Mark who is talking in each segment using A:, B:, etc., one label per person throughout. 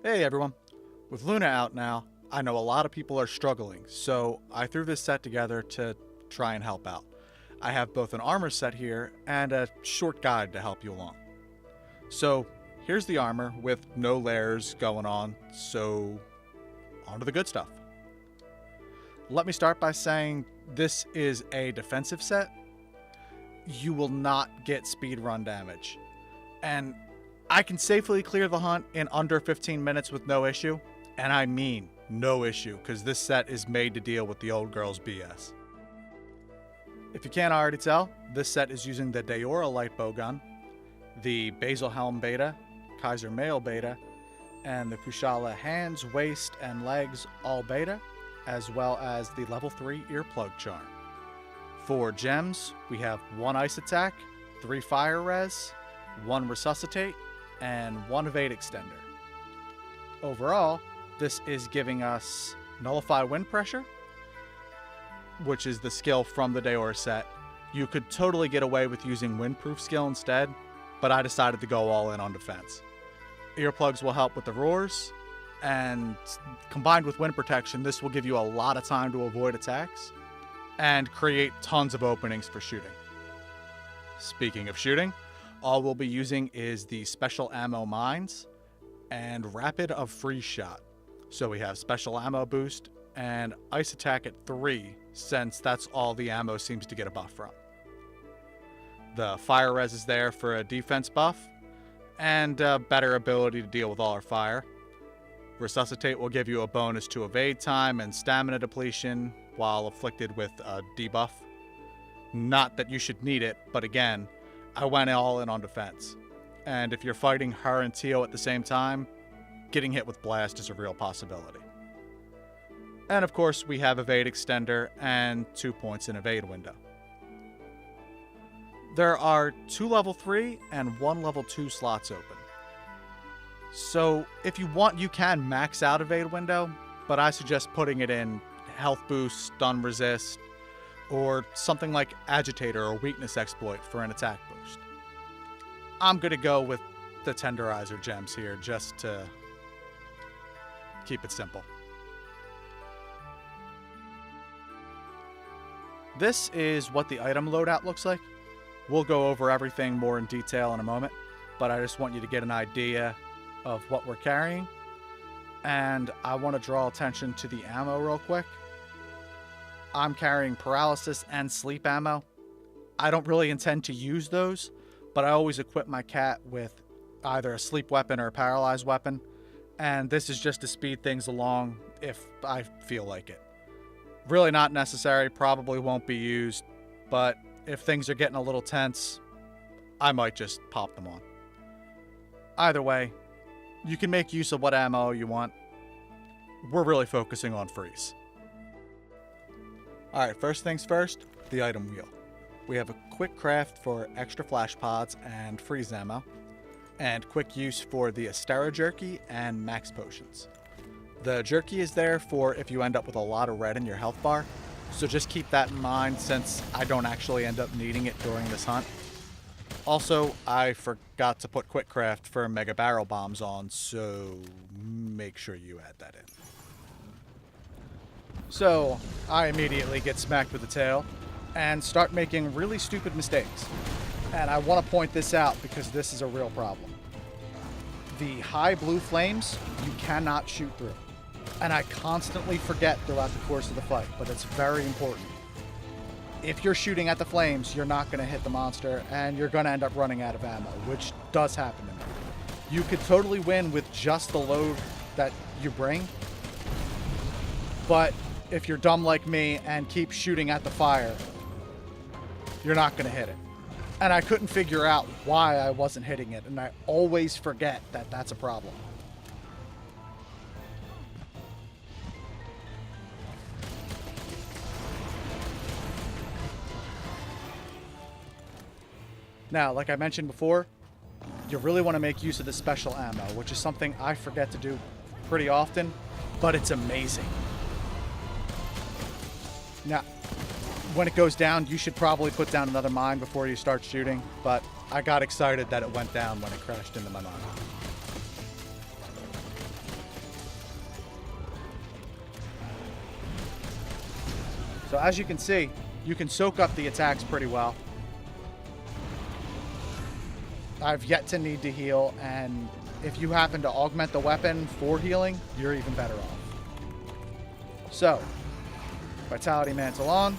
A: Hey everyone. With Luna out now, I know a lot of people are struggling, so I threw this set together to try and help out. I have both an armor set here and a short guide to help you along. So here's the armor with no layers going on, so on to the good stuff. Let me start by saying this is a defensive set. You will not get speed run damage. And I can safely clear the hunt in under 15 minutes with no issue. And I mean no issue, because this set is made to deal with the old girl's BS. If you can't already tell, this set is using the Deora light bow gun, the Basil Helm beta, Kaiser Mail beta, and the Kushala hands, waist, and legs all beta, as well as the level 3 earplug charm. For gems, we have 1 ice attack, 3 fire res, 1 resuscitate, and 1 evade extender. Overall, this is giving us nullify wind pressure, which is the skill from the Deora set. You could totally get away with using windproof skill instead, but I decided to go all in on defense. Earplugs will help with the roars, and combined with wind protection, this will give you a lot of time to avoid attacks and create tons of openings for shooting. Speaking of shooting, all we'll be using is the special ammo mines and rapid of freeze shot. So we have special ammo boost and ice attack at 3, since that's all the ammo seems to get a buff from. The fire res is there for a defense buff and a better ability to deal with all our fire. Resuscitate will give you a bonus to evade time and stamina depletion while afflicted with a debuff. Not that you should need it, but again, I went all in on defense. And if you're fighting her and Tio at the same time, getting hit with blast is a real possibility. And of course, we have evade extender and 2 points in evade window. There are 2 level 3 and 1 level 2 slots open. So if you want, you can max out evade window, but I suggest putting it in health boost, stun resist, or something like agitator or weakness exploit for an attack boost. I'm going to go with the tenderizer gems here just to keep it simple. This is what the item loadout looks like. We'll go over everything more in detail in a moment, but I just want you to get an idea of what we're carrying. And I want to draw attention to the ammo real quick. I'm carrying paralysis and sleep ammo. I don't really intend to use those, but I always equip my cat with either a sleep weapon or a paralyzed weapon, and this is just to speed things along if I feel like it. Really not necessary, probably won't be used, but if things are getting a little tense, I might just pop them on. Either way, you can make use of what ammo you want. We're really focusing on freeze. Alright, first things first, the item wheel. We have a quick craft for extra flash pods and freeze ammo, and quick use for the Astera jerky and max potions. The jerky is there for if you end up with a lot of red in your health bar, so just keep that in mind since I don't actually end up needing it during this hunt. Also, I forgot to put quick craft for mega barrel bombs on, so make sure you add that in. So, I immediately get smacked with the tail and start making really stupid mistakes. And I want to point this out because this is a real problem. The high blue flames, you cannot shoot through. And I constantly forget throughout the course of the fight, but it's very important. If you're shooting at the flames, you're not going to hit the monster, and you're going to end up running out of ammo, which does happen to me. You could totally win with just the load that you bring, but if you're dumb like me and keep shooting at the fire, you're not going to hit it. And I couldn't figure out why I wasn't hitting it, and I always forget that that's a problem. Now, like I mentioned before, you really want to make use of the special ammo, which is something I forget to do pretty often, but it's amazing. Now, when it goes down, you should probably put down another mine before you start shooting, but I got excited that it went down when it crashed into my mine. So as you can see, you can soak up the attacks pretty well. I've yet to need to heal, and if you happen to augment the weapon for healing, you're even better off. So, Vitality Mantle on.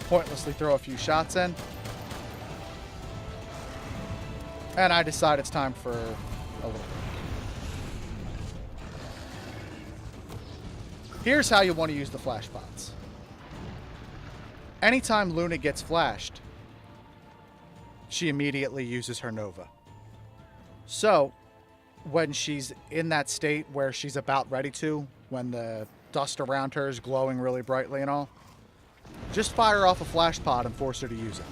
A: Pointlessly throw a few shots in. And I decide it's time for a little break. Here's how you want to use the flash pots. Anytime Luna gets flashed, she immediately uses her Nova. So, when she's in that state where she's about ready to, when the dust around her is glowing really brightly and all, just fire off a flash pod and force her to use it.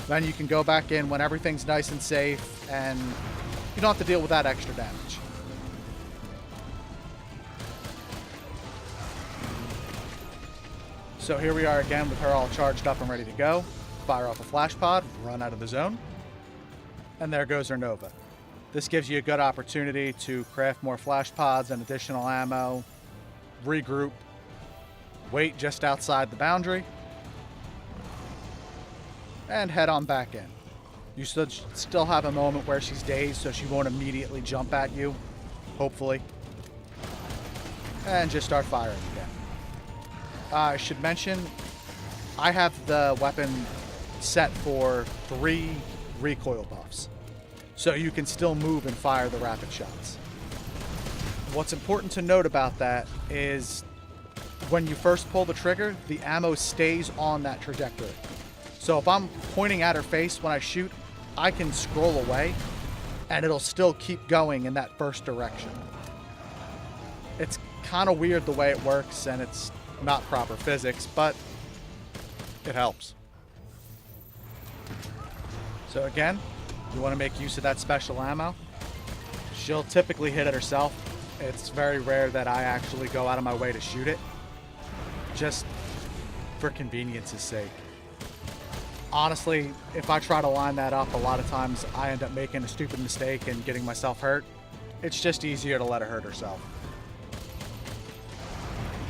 A: Then you can go back in when everything's nice and safe, and you don't have to deal with that extra damage. So here we are again with her all charged up and ready to go. Fire off a flash pod, run out of the zone, and there goes her Nova. This gives you a good opportunity to craft more flash pods and additional ammo, regroup, wait just outside the boundary, and head on back in. You still have a moment where she's dazed, so she won't immediately jump at you, hopefully, and just start firing again. I should mention, I have the weapon set for 3 recoil buffs, so you can still move and fire the rapid shots. What's important to note about that is when you first pull the trigger, the ammo stays on that trajectory. So if I'm pointing at her face when I shoot, I can scroll away and it'll still keep going in that first direction. It's kind of weird the way it works, and it's not proper physics, but it helps. So again, you want to make use of that special ammo. She'll typically hit it herself. It's very rare that I actually go out of my way to shoot it, just for convenience's sake. Honestly, if I try to line that up, a lot of times I end up making a stupid mistake and getting myself hurt. It's just easier to let her hurt herself.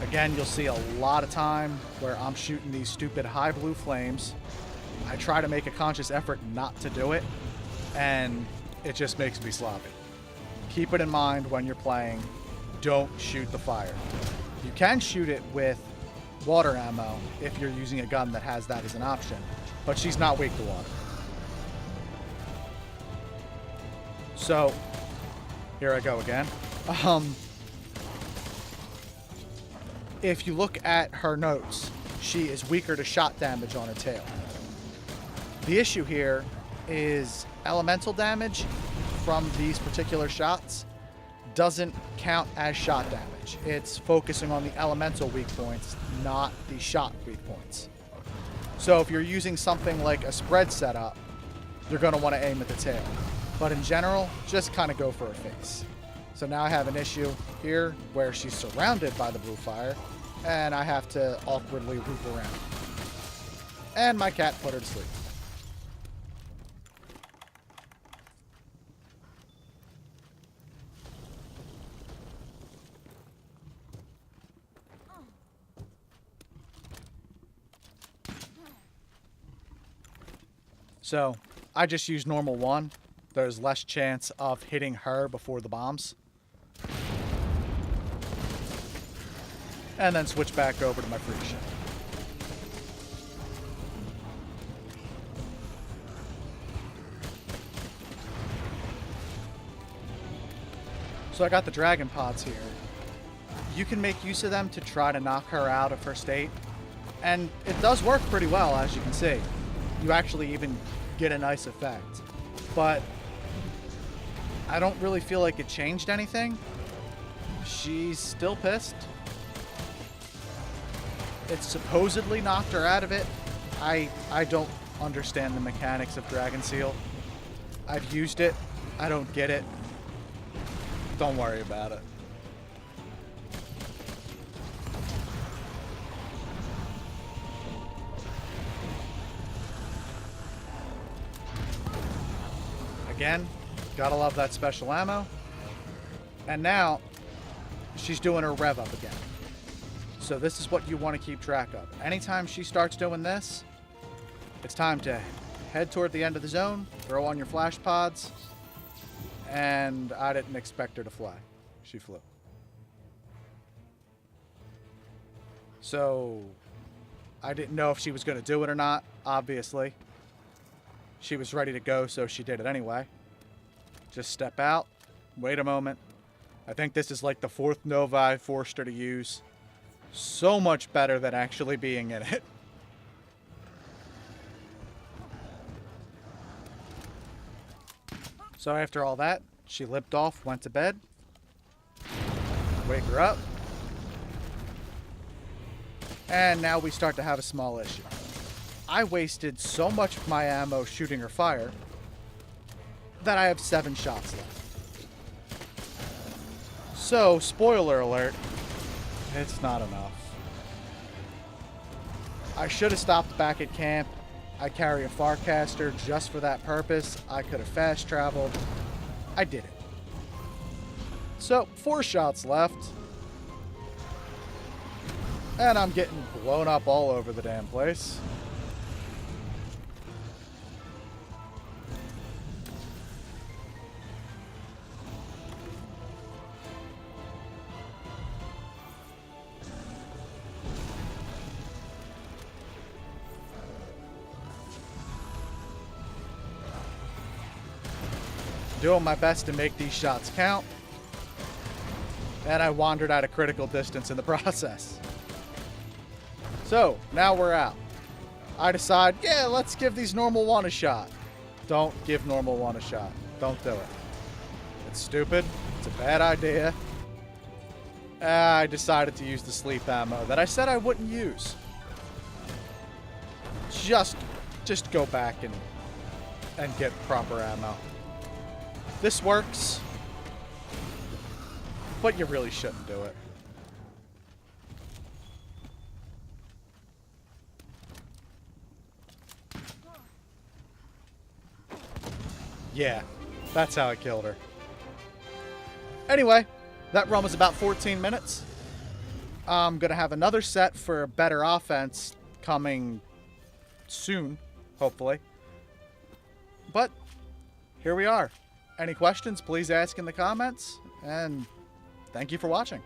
A: Again, you'll see a lot of time where I'm shooting these stupid high blue flames. I try to make a conscious effort not to do it, and it just makes me sloppy. Keep it in mind when you're playing. Don't shoot the fire. You can shoot it with water ammo if you're using a gun that has that as an option, but she's not weak to water. So, here I go again. If you look at her notes, she is weaker to shot damage on her tail. The issue here is elemental damage from these particular shots doesn't count as shot damage. It's focusing on the elemental weak points, not the shot weak points. So if you're using something like a spread setup, you're going to want to aim at the tail. But in general, just kind of go for her face. So now I have an issue here where she's surrounded by the blue fire, and I have to awkwardly loop around. And my cat put her to sleep. So I just use normal 1. There's less chance of hitting her before the bombs. And then switch back over to my free shot. So I got the dragon pods here. You can make use of them to try to knock her out of her state. And it does work pretty well, as you can see. You actually even get a nice effect. But I don't really feel like it changed anything. She's still pissed. It supposedly knocked her out of it. I don't understand the mechanics of Dragon Seal. I've used it. I don't get it. Don't worry about it. Again, gotta love that special ammo. And now, she's doing her rev up again. So this is what you want to keep track of. Anytime she starts doing this, it's time to head toward the end of the zone, throw on your flash pods, and I didn't expect her to fly. She flew. So I didn't know if she was going to do it or not, obviously. She was ready to go, so she did it anyway. Just step out, wait a moment. I think this is like the 4th Nova I forced her to use. So much better than actually being in it. So after all that, she limped off, went to bed. Wake her up. And now we start to have a small issue. I wasted so much of my ammo shooting her fire that I have 7 shots left. So, spoiler alert, it's not enough. I should have stopped back at camp. I carry a Farcaster just for that purpose. I could have fast traveled. I didn't. So, 4 shots left. And I'm getting blown up all over the damn place. Doing my best to make these shots count. And I wandered out of critical distance in the process. So, now we're out. I decide, yeah, let's give these normal 1 a shot. Don't give normal 1 a shot. Don't do it. It's stupid. It's a bad idea. I decided to use the sleep ammo that I said I wouldn't use. Just go back and get proper ammo. This works, but you really shouldn't do it. Yeah, that's how I killed her. Anyway, that run was about 14 minutes. I'm going to have another set for a better offense coming soon, hopefully. But here we are. Any questions, please ask in the comments. And thank you for watching.